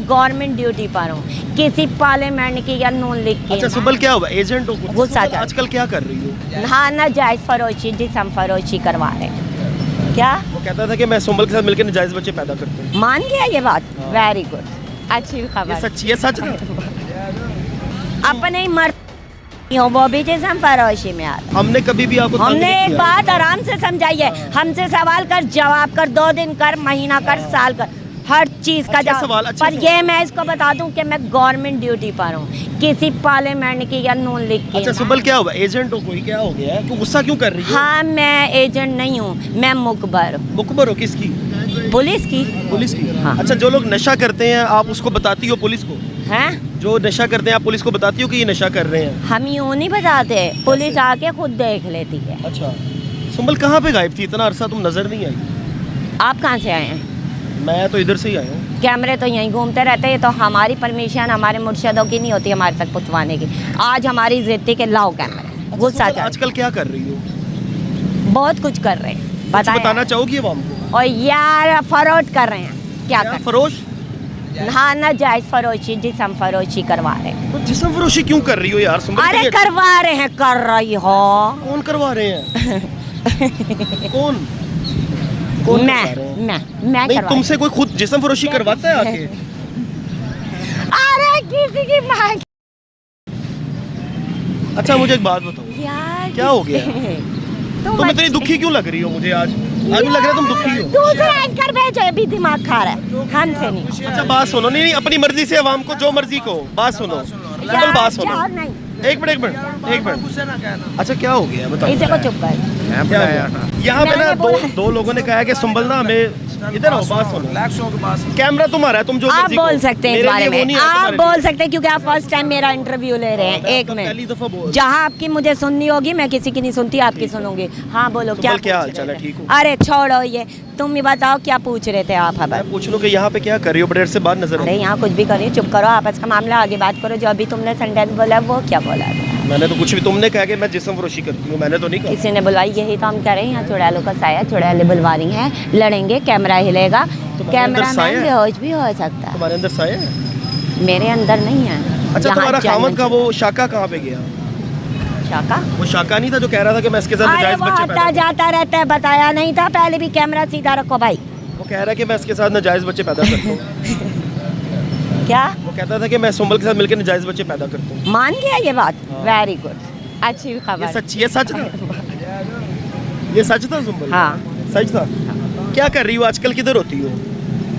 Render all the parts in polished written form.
Government duty पर हूँ, किसी पार्लियामेंट की या नून लिख के। अच्छा सुबल क्या हुआ, एजेंट हो कुछ? गुस्सा सुबल आजकल क्या कर रही हो? हाँ, नाजायज फरोशी, जिसम फरोशी करवा रहे हैं। क्या वो कहता था कि मैं सुंबल के साथ मिलकर नाजायज बच्चे पैदा करता हूँ। मान गया ये बात? वेरी गुड, अच्छी ये खबर। सच, ये सच था? अपने ही मर हो, वो भी जिसम फरोशी में आते। हमने कभी भी आपको तंग हमने नहीं एक किया। बात आराम से समझाई है, हमसे सवाल कर, जवाब कर, 2 दिन कर, महीना कर, साल कर, हर चीज का अच्छा जवाब। सवाल, अच्छा पर सवाल। ये मैं इसको बता दूं कि मैं गवर्नमेंट ड्यूटी पर हूँ, किसी पार्लियामेंट की या नून लिख के। अच्छा सुबल क्या हुआ, एजेंट हो कोई, क्या हो गया है? क्यों गुस्सा क्यों कर रही हो? हाँ, मैं एजेंट नहीं हूँ, मैं मुखबर हूँ, मुखबर हो किसकी? पुलिस की। पुलिस की। हाँ। अच्छा जो लोग नशा करते हैं आप उसको बताती हो पुलिस को? हैं? जो नशा करते हैं आप पुलिस को बताती हो कि ये नशा कर रहे हैं? हम यूँ नहीं बताते, पुलिस आके खुद देख लेती है। अच्छा सुंबल कहाँ पे गायब थी, इतना अरसा तुम नजर नहीं आई? आप कहाँ से आए हैं? मैं तो इधर से ही आया हूँ। कैमरे तो यहीं घूमते रहते हैं, ये तो हमारी परमिशन हमारे मुर्शदों की नहीं होती हमारे तक पहुँचवाने की। आज हमारी जिद्दी के लाओ कैमरे, गुस्सा सुंबल, चढ़। आजकल क्या कर रही हो? बहुत कुछ कर रहे हैं, कुछ बताएं। बताना चाहोगी अवाम को? और यार फरोट कर रहे हैं, क्या क्या कर? फरोश? हाँ, नाजायज फरोशी, जिसम फरोशी करवा रहे हैं। तो जिस्म फरोशी क्यों कर रही हो यार सुंबल? अरे ये करवा रहे हैं, कर रही हो। कौन करवा रहे हैं? कौन कौन मैं करवा रहे हैं? मैं नहीं करवा तुमसे कोई खुद जिस्म फरोशी करवाता है आके? अरे किसी की माँ अच्छा मुझे एक बात बताओ, यार क्या हो गया? तुम इतनी दुखी क्यों लग रही हो मुझे आज मुझे लग रहा है तुम दुखी हो। दूसरा एंकर भेजो, भी दिमाग खा रहा है, हमसे नहीं। अच्छा बात सुनो, नहीं नहीं अपनी मर्जी से आवाम को जो मर्जी को बात सुनो। सुंबल बात सुनो, यार नहीं, एक मिनट। अच्छा क्या हो गया बताओ? इसे को चुप कर। क्या हुआ? यहाँ पे ना मैंने बोला- दो लोगों ने कहा है कि सुंबल ना हमें इधर आओ बात सुनो। कैमरा तुम्हारा है, तुम जो आप मर्जी बोल कहो। सकते हैं इस मेरे बारे लिए वो में, नहीं है, आप तुम्हारे बोल लिए। सकते हैं क्योंकि आप फर्स्ट टाइम मेरा इंटरव्यू ले रहे हैं। एक पहली मिनट, दफा बोल। जहाँ आपकी मुझे सुननी होगी, मैं किसी की नहीं सुनती, आपकी सुनूंगी। हाँ बोलो, क्या सुंबल, क्या पूछ हाल चाल रहे है, थे? ठीक हो? अरे छोड़ो ये, तुम ही बताओ क्या पूछ रहे थे आप हमें? मैं पूछ लूँ कि यहाँ पे क्या कर रही हो, बड़े से बात नजर अरे आई। यहाँ कुछ भी करिए, चुप करो, आपस का मामला आगे बात करो। जो अभी तुमने सेंटेंस बोला वो क्या बोला था? मैंने तो कुछ भी, तुमने कहा कि मैं जिस्म फरोशी करती हूँ, मैंने तो नहीं कहा। किसी ने बुलवाई, यही तो हम कह रहे हैं। यहाँ चुड़ैलों का साया, चुड़ैलें बुलवा रही हैं, लड़ेंगे, कैमरा हिलेगा, तुम्हारे अंदर कैमरा साया मैन है? बेहोश भी हो सकता है। तुम्हारे अंदर साया है? मेरे अंदर नहीं है। अच्छा जहाँ तुम्हारा जन्म खामद का वो शाका कहाँ पे गया? शाका? वो शाका नहीं था जो कह रहा था कि मैं इसके साथ अरे नाजायज वो बच्चे आता पैदा जाता रहता है, बताया नहीं था पहले भी? कैमरा सीधा रखो भाई। वो कह रहा है कि मैं इसके साथ नाजायज बच्चे पैदा करता हूँ। क्या वो कहता था कि मैं सुंबल के साथ मिलकर नाजायज बच्चे पैदा करता हूँ। मान गया ये बात? हाँ। वेरी गुड, अच्छी ये खबर। सच, ये सच था? ये सच था सुंबल? हाँ। सच था। क्या कर रही हो आजकल, किधर होती हो?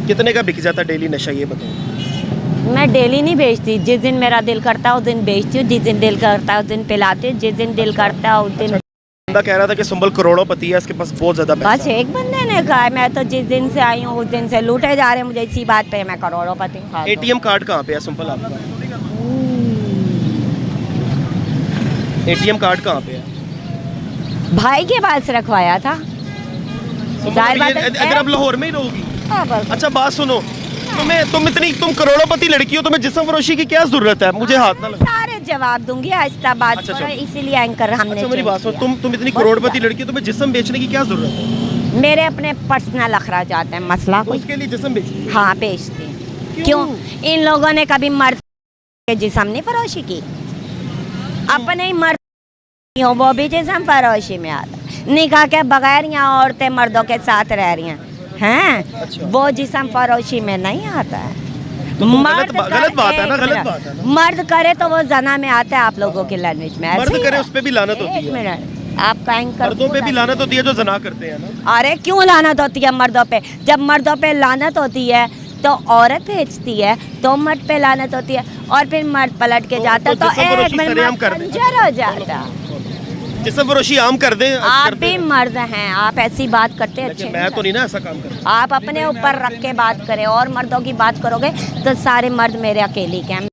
कितने का बिक जाता डेली नशा, ये बताओ। मैं डेली नहीं बेचती, जिस दिन मेरा दिल करता है उस दिन बेचती हूँ, जिस दिन दिल करता है उस दिन पिलाती हूँ, जिस दिन दिल करता है उस दिन। बंदा कह रहा था कि सुंबल करोड़ोंपति है, इसके पास बहुत ज्यादा बस पैसा है। एक बंदे ने कहा है, मैं तो जिस दिन से आई हूँ उस दिन से लूटे जा रहे हैं मुझे इसी बात पे, मैं करोड़ोंपति हूँ। एटीएम कार्ड कहाँ पे है सुंबल आपका? एटीएम कार्ड कहाँ पे है? भाई के पास रखवाया था। सुंबल, जाहिर बात ये- है। अगर अब लाहौर में ही रहोगी? हाँ, बस। अच्छा बात सुनो, तुम करोड़ोंपति लड़की हो, तुम्हें जिस्म फरोशी की क्या जरूरत है? मुझे हाथ ना लगा। सारे जवाब दूंगी, आहिस्ता बात अच्छा, करो, चलो। इसीलिए एंकर हमने अच्छा मेरी change बात सुनो, किया। तुम इतनी बस करोड़पति क्या? लड़की हो, तुम्हें जिस्म बेचने की क्या जरूरत है? मेरे अपने पर्सनल अखराजात हैं, मसला तो कोई? उसके लिए जिस्म बेचती है? हाँ बेचती हूँ। क्यों? इन लोगों ने कभी मर्द के जिस्म नहीं फरोशी की? अपने ही मर्द हो, वो भी जिस्म फरोशी में आता है। निकाह के बगैर यहाँ औरतें मर्दों के साथ रह रही हैं, अच्छा। वो जिस्म फरोशी में नहीं आता है। तो गलत बात है ना, गलत बात है ना। मर्द करे तो वो जना में आता है आप लोगों की लैंग्वेज में। ऐसे मर्द ही करे है। उस पे भी लानत होती एक है। मिनट, आपका एंकर मर्दों पे भी लानत होती है जो जना करते हैं ना। अरे क्यों लानत होती है मर्दों पे? जब मर्दों पे लानत होती है तो औरत भेजती है, तो मर्द पे लानत होती है, और फिर मर्द पलट के जाता तो तो जिस्म एक फरोशी मिनट सरेआम में कर दें। खंजर हो जाता। जिस्म फरोशी आम कर दें, आप करते भी हैं। मर्द हैं, आप ऐसी बात करते अच्छे लेकिन मैं तो नहीं ना ऐसा काम करता। आप अपने ऊपर रख के बात करें, और मर्दों की बात करोगे तो सारे मर्द मेरे अकेले के हैं।